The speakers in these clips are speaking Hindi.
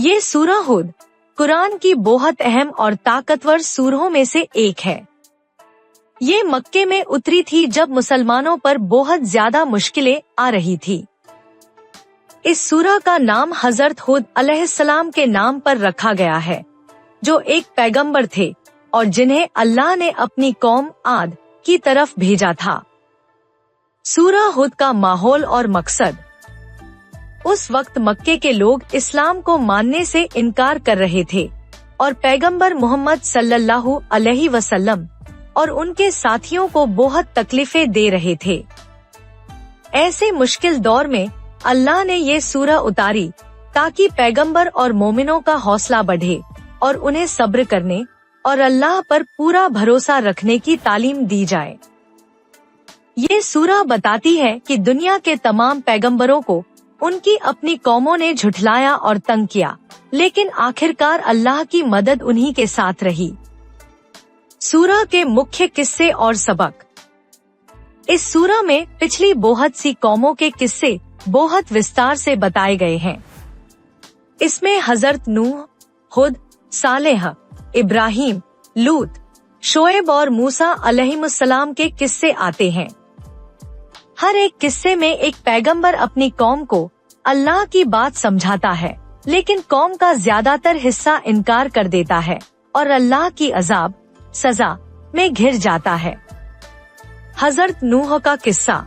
ये सूरह हुद कुरान की बहुत अहम और ताकतवर सूरों में से एक है। ये मक्के में उतरी थी जब मुसलमानों पर बहुत ज्यादा मुश्किलें आ रही थी। इस सूरह का नाम हजरत हुद अलैहिस्सलाम के नाम पर रखा गया है, जो एक पैगंबर थे और जिन्हें अल्लाह ने अपनी कौम आद की तरफ भेजा था। सूरह हुद का माहौल और मकसद। उस वक्त मक्के के लोग इस्लाम को मानने से इनकार कर रहे थे और पैगंबर मोहम्मद सल्लल्लाहु अलैहि वसल्लम और उनके साथियों को बहुत तकलीफें दे रहे थे। ऐसे मुश्किल दौर में अल्लाह ने ये सूरह उतारी ताकि पैगंबर और मोमिनों का हौसला बढ़े और उन्हें सब्र करने और अल्लाह पर पूरा भरोसा रखने की तालीम दी जाए। ये सूरह बताती है कि दुनिया के तमाम पैगंबरों को उनकी अपनी कौमों ने झुठलाया और तंग किया, लेकिन आखिरकार अल्लाह की मदद उन्हीं के साथ रही। सूरह के मुख्य किस्से और सबक। इस सूरह में पिछली बहुत सी कौमों के किस्से बहुत विस्तार से बताए गए हैं। इसमें हजरत नूह, हुद, सालेह, इब्राहिम, लूत, शोएब और मूसा अलैहिमुस्सलाम के किस्से आते हैं। हर एक किस्से में एक पैगंबर अपनी कौम को अल्लाह की बात समझाता है, लेकिन कौम का ज्यादातर हिस्सा इनकार कर देता है और अल्लाह की अजाब सजा में घिर जाता है। हजरत नूह का किस्सा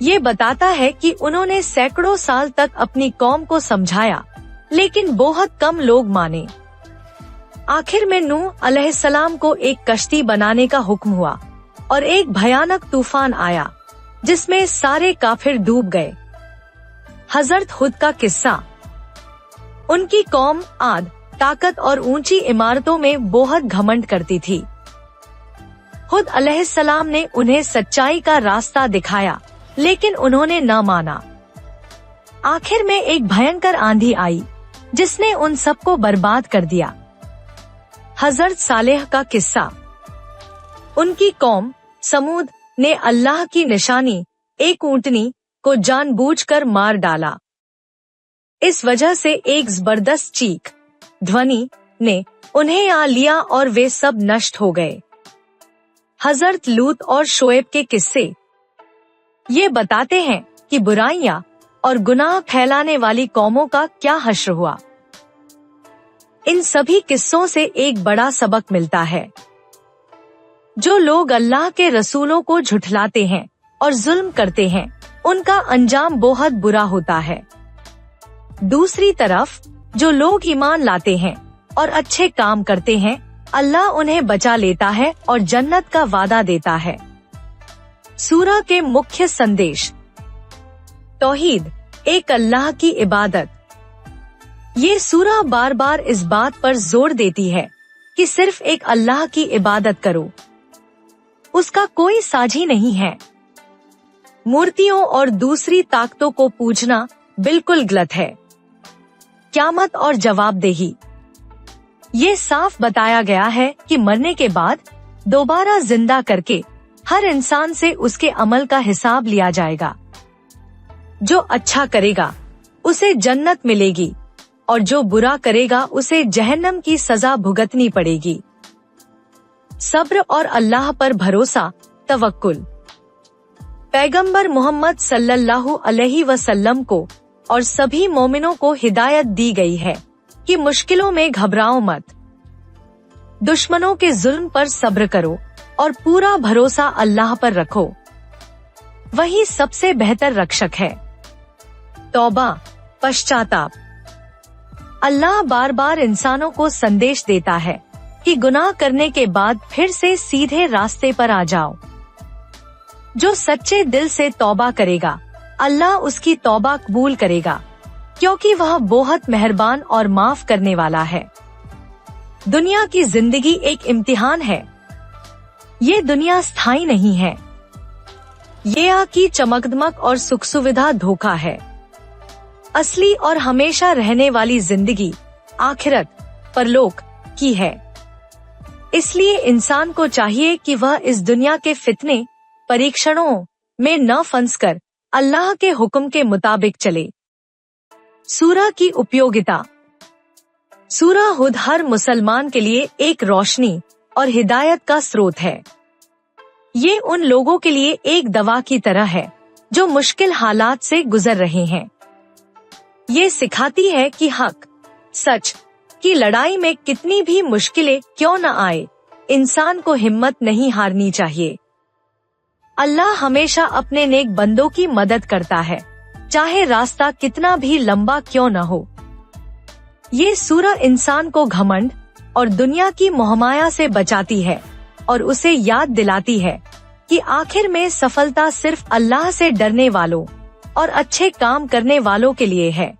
ये बताता है कि उन्होंने सैकड़ों साल तक अपनी कौम को समझाया, लेकिन बहुत कम लोग माने। आखिर में नूह अलैहिस्सलाम को एक कश्ती बनाने का हुक्म हुआ और एक भयानक तूफान आया जिसमें सारे काफिर डूब गए। हजरत हुद का किस्सा। उनकी कौम आद ताकत और ऊंची इमारतों में बहुत घमंड करती थी। हुद अलैहिस्सलाम ने उन्हें सच्चाई का रास्ता दिखाया, लेकिन उन्होंने न माना। आखिर में एक भयंकर आंधी आई जिसने उन सबको बर्बाद कर दिया। हजरत सालेह का किस्सा। उनकी कौम समूद ने अल्लाह की निशानी एक ऊंटनी को जानबूझकर मार डाला। इस वजह से एक जबरदस्त चीख ध्वनि ने उन्हें आ लिया और वे सब नष्ट हो गए। हजरत लूत और शोएब के किस्से ये बताते हैं कि बुराइयां और गुनाह फैलाने वाली कौमों का क्या हश्र हुआ। इन सभी किस्सों से एक बड़ा सबक मिलता है। जो लोग अल्लाह के रसूलों को झुठलाते हैं और जुल्म करते हैं, उनका अंजाम बहुत बुरा होता है। दूसरी तरफ जो लोग ईमान लाते हैं और अच्छे काम करते हैं, अल्लाह उन्हें बचा लेता है और जन्नत का वादा देता है। सूरह के मुख्य संदेश। तौहीद, एक अल्लाह की इबादत। ये सूरह बार बार इस बात पर जोर देती है कि सिर्फ एक अल्लाह की इबादत करो, उसका कोई साझी नहीं है। मूर्तियों और दूसरी ताकतों को पूजना बिल्कुल गलत है। क़यामत और जवाबदेही। ये साफ बताया गया है कि मरने के बाद दोबारा जिंदा करके हर इंसान से उसके अमल का हिसाब लिया जाएगा। जो अच्छा करेगा उसे जन्नत मिलेगी और जो बुरा करेगा उसे जहन्नम की सजा भुगतनी पड़ेगी। सब्र और अल्लाह पर भरोसा, तवक्कुल। पैगंबर मोहम्मद सल्लल्लाहु अलैहि वसल्लम को और सभी मोमिनों को हिदायत दी गई है कि मुश्किलों में घबराओ मत, दुश्मनों के जुल्म पर सब्र करो और पूरा भरोसा अल्लाह पर रखो, वही सबसे बेहतर रक्षक है। तौबा, पश्चाताप। अल्लाह बार बार इंसानों को संदेश देता है कि गुनाह करने के बाद फिर से सीधे रास्ते पर आ जाओ। जो सच्चे दिल से तौबा करेगा, अल्लाह उसकी तौबा कबूल करेगा, क्योंकि वह बहुत मेहरबान और माफ करने वाला है। दुनिया की जिंदगी एक इम्तिहान है। ये दुनिया स्थायी नहीं है। ये आकी चमकदमक और सुख सुविधा धोखा है। असली और हमेशा रहने वाली जिंदगी आखिरत, परलोक की है। इसलिए इंसान को चाहिए कि वह इस दुनिया के फितने, परीक्षणों में न फंसकर अल्लाह के हुक्म के मुताबिक चले। सूरह की उपयोगिता। सूरह हुद हर मुसलमान के लिए एक रोशनी और हिदायत का स्रोत है। ये उन लोगों के लिए एक दवा की तरह है जो मुश्किल हालात से गुजर रहे हैं। ये सिखाती है कि हक, सच की लड़ाई में कितनी भी मुश्किलें क्यों न आए, इंसान को हिम्मत नहीं हारनी चाहिए। अल्लाह हमेशा अपने नेक बंदों की मदद करता है, चाहे रास्ता कितना भी लंबा क्यों न हो। ये सूरह इंसान को घमंड और दुनिया की मोहमाया से बचाती है और उसे याद दिलाती है कि आखिर में सफलता सिर्फ अल्लाह से डरने वालों और अच्छे काम करने वालों के लिए है।